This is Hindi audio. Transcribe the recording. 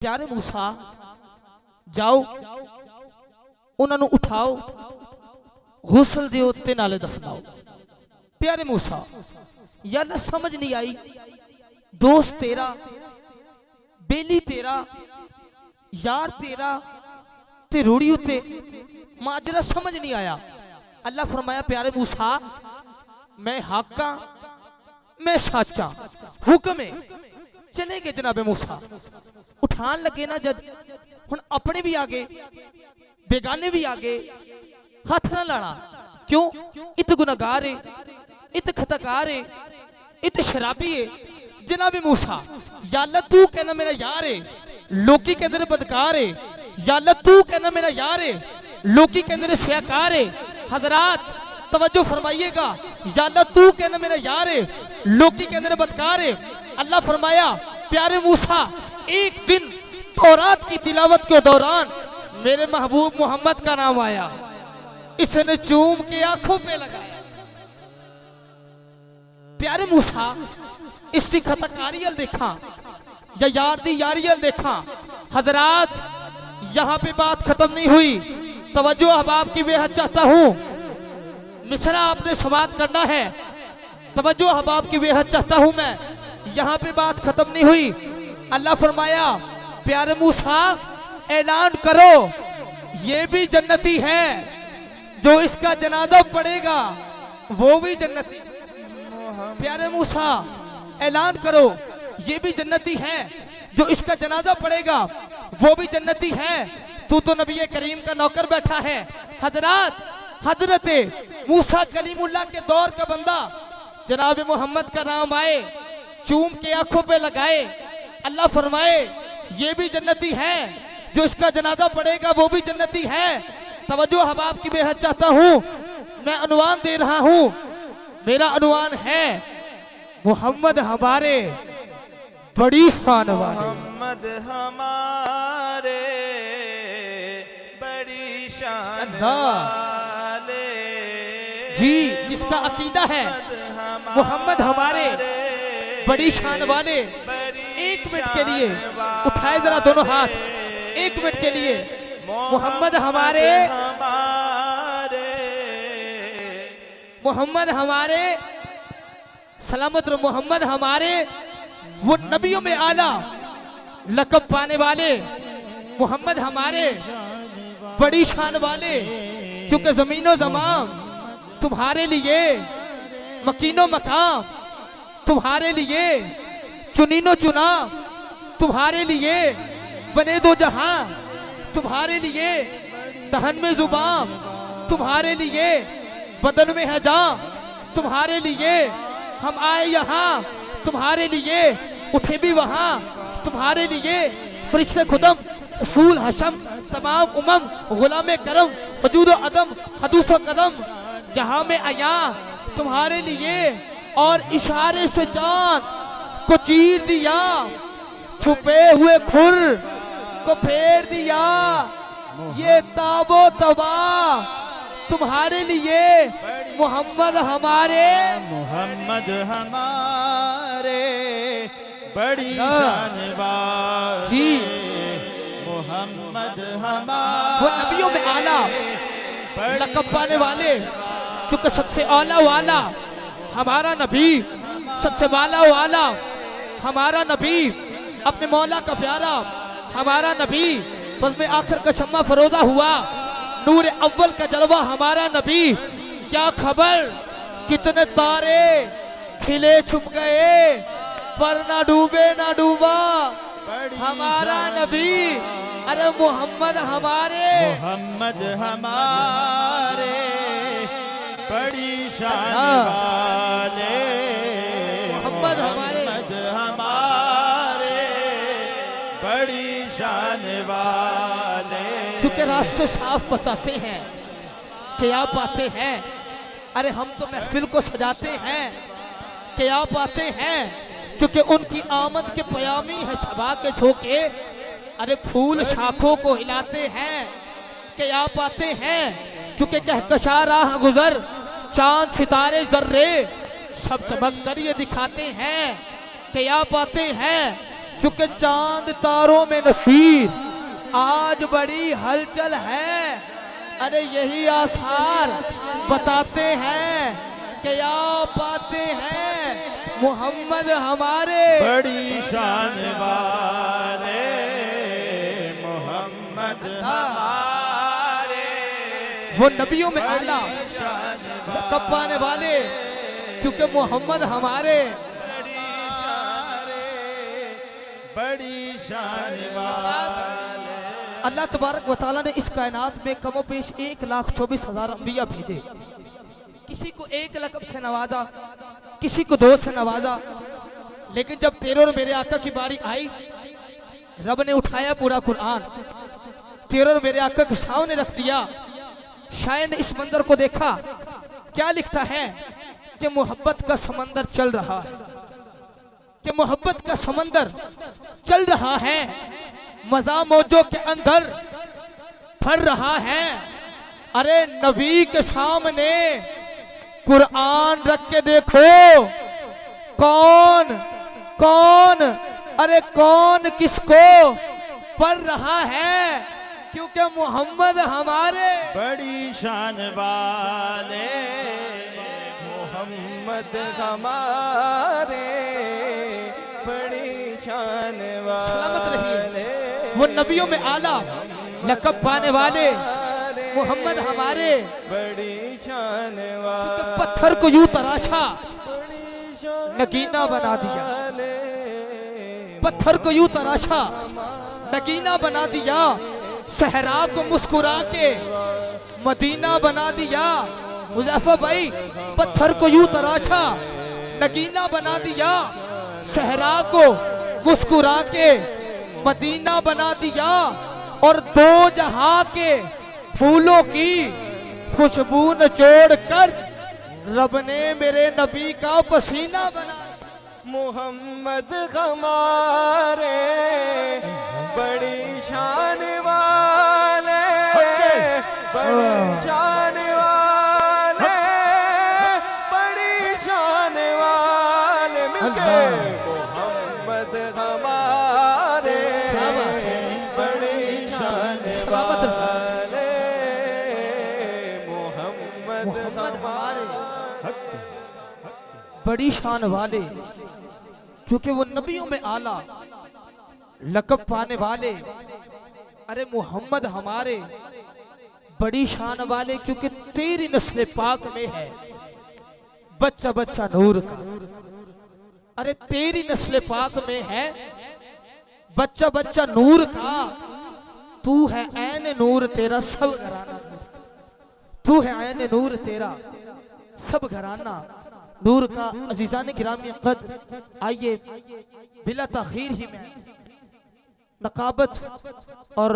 प्यारे मूसा जाओ उन्होंने उठाओ गुसल दियो ते नाले दफनाओ। प्यारे मूसा यार समझ नहीं आई, दोस्त तेरा, बेली तेरा, यार तेरा ते रूड़ी उते माजरा समझ नहीं आया। अल्लाह फरमाया प्यारे मूसा मैं हक हाँ, मैं सच्चा, हुक्म है। चले गए जनाबे मूसा, उठान लगे ना जद हुन अपने भी आ गए बेगाने भी आ गए, हाथ ना लाना। क्यों? इत गुनाहगार है, इत खताकार है, इत शराबी है। जनाबे मूसा या अल्लाह तू कहना मेरा यार है, लोकी के अंदर बदकार है। या अल्लाह तू कहना मेरा यार है, लोकी के अंदर शयाकार है। हजरात तवज्जो फरमाइएगा, या अल्लाह तू कहना मेरा यार है, लोकी के अंदर बदकार है। अल्लाह फरमाया प्यारे मूसा एक दिन तौरात की तिलावत के दौरान मेरे महबूब मोहम्मद का नाम आया, इसने चूम के आंखों पे लगाया। प्यारे मूसा इसकी खताकारियल देखा या यार दी यारियल देखा। हजरात यहाँ पे बात खत्म नहीं हुई, तवज्जो अहबाब की बेहद चाहता हूँ, मिसरा आपने समाप्त करना है। तवज्जो अहबाब की बेहद चाहता हूँ मैं, यहाँ पे बात खत्म नहीं हुई। अल्लाह फरमाया प्यारे मूसा ऐलान करो ये भी जन्नती है, जो इसका जनाजा पड़ेगा वो भी जन्नती। प्यारे मूसा ऐलान करो ये भी जन्नती है, जो इसका जनाजा पड़ेगा वो भी जन्नती है। तू तो नबी करीम का नौकर बैठा है। हजरात हजरते मूसा कलीमुल्लाह के दौर का बंदा जनाब मोहम्मद का नाम आए, चूम के आंखों पे लगाए। अल्लाह फरमाए ये भी जन्नती है, जो इसका जनाजा पड़ेगा वो भी जन्नती है। तवज्जो हबाब की बेहद चाहता हूँ, मैं अनुमान दे रहा हूँ। मेरा अनुमान है मोहम्मद हमारे बड़ी शान वाले, मोहम्मद हमारे बड़ी शान वाले जी, जिसका अकीदा है मोहम्मद हमारे बड़ी शान वाले। एक मिनट के लिए उठाए जरा दोनों हाथ, एक मिनट के लिए। मोहम्मद हमारे, मोहम्मद हमारे सलामत रहो, मोहम्मद हमारे वो नबियों में आला लक़ब पाने वाले, मोहम्मद हमारे बड़ी शान वाले, क्योंकि जमीनो जमाम तुम्हारे लिए, मकीनो मकाम तुम्हारे लिए, चुनीनो चुना तुम्हारे लिए, बने दो जहां तुम्हारे लिए, दहन में जुबान तुम्हारे लिए, बदन में है जान तुम्हारे लिए। हम आए यहाँ तुम्हारे लिए, उठे भी वहाँ तुम्हारे लिए। फरिश्ते खुदम रसूल हशम तमाम उमम गुलाम करम वजूद अदम हदूस कदम जहाँ में आया तुम्हारे लिए। और इशारे से चांद को चीर दिया, छुपे हुए खुर को फेर दिया। ये ताबो तबा तुम्हारे लिए, मोहम्मद हमारे, मोहम्मद हमारे बड़ी शान वाले जी, मोहम्मद हमारे वो नबियों में आला लक़ब पाने वाले, क्योंकि सबसे आला वाला हमारा नबी, सबसे वाला वाला हमारा नबी, अपने मौला का प्यारा हमारा नबी। बस में आखिर का शम्मा फरोजा हुआ, नूर अव्वल का जलवा हमारा नबी। क्या खबर कितने तारे खिले छुप गए, पर ना डूबे ना डूबा हमारा नबी। अरे मोहम्मद हमारे, मोहम्मद हमारे बड़ी शान वाले, मोहम्मद हमारे हमारे बड़ी शान वाले। क्योंकि रास्ते साफ बताते हैं क्या पाते हैं। अरे हम तो महफिल को सजाते हैं, क्या पाते हैं, क्योंकि उनकी आमद के पयामी है सबा के झोंके। अरे फूल शाखों को हिलाते हैं, क्या पाते हैं, क्योंकि कहकशा राह गुजर चांद सितारे जर्रे सब चमक कर ये दिखाते हैं। क्या पाते हैं चूंकि चांद तारों में नसीर आज बड़ी हलचल है। अरे यही आसार बताते हैं कि या पाते हैं मोहम्मद हमारे बड़ी शान वाले मोहम्मद हमारे, वो नबियों में आला शान लक़ब पाने वाले, क्योंकि मोहम्मद हमारे बड़ी शान वाले। अल्लाह तबारक व तआला ने इस कायनात में कमो पेश 1,24,000 अंबिया भेजे। किसी को एक लक़ब से नवाजा, किसी को 2 से नवाजा, लेकिन जब तेरे और मेरे आका की बारी आई, रब ने उठाया पूरा कुरान, तेरे और मेरे आका के सामने रख दिया। शायर ने इस मंजर को देखा, क्या लिखता है कि मोहब्बत का समंदर चल रहा है, कि मोहब्बत का समंदर चल रहा है, मजा मौजों के अंदर भर रहा है। अरे नबी के सामने कुरान रख के देखो, कौन कौन, अरे कौन किसको पढ़ रहा है, क्योंकि मोहम्मद हमारे बड़ी शान वाले मोहम्मद हमारे, बड़ी शान सलामत रहिए। वाले वो नबियों में आला लक़ब पाने वाले मोहम्मद हमारे, बड़ी शान क्योंकि वाले पत्थर को यूं तराशा नगीना बना दिया, पत्थर को यूं तराशा नगीना बना दिया, सहरा को मुस्कुरा के मदीना बना दिया। हुज़ैफा भाई, पत्थर को यूं तराशा नगीना बना दिया, सहरा को मुस्कुरा के मदीना बना दिया, और 2 जहां के फूलों की खुशबू निचोड़ कर रब ने मेरे नबी का पसीना बना। मोहम्मद हमारे बड़ी शान वाले, बड़ी शान वाले, बड़ी शान वाले मिलके मोहम्मद हमारे, क्या बात है? बड़ी शान सलामत रहो। वाले मोहम्मद मोहम्मद हमारे हक बड़ी शान वाले, क्योंकि वो नबियों में आला लक़ब पाने वाले। अरे मोहम्मद हमारे बड़ी शान वाले, क्योंकि तेरी नस्ल पाक में है बच्चा बच्चा नूर का। अरे तेरी नस्ल पाक में है बच्चा बच्चा नूर का। तू है ऐन नूर तेरा सब घराना, तू है ऐन नूर तेरा सब घराना नूर का। अजीज़ान गिरामी क़द्र, आइए बिला ताख़ीर ही में नकाबत और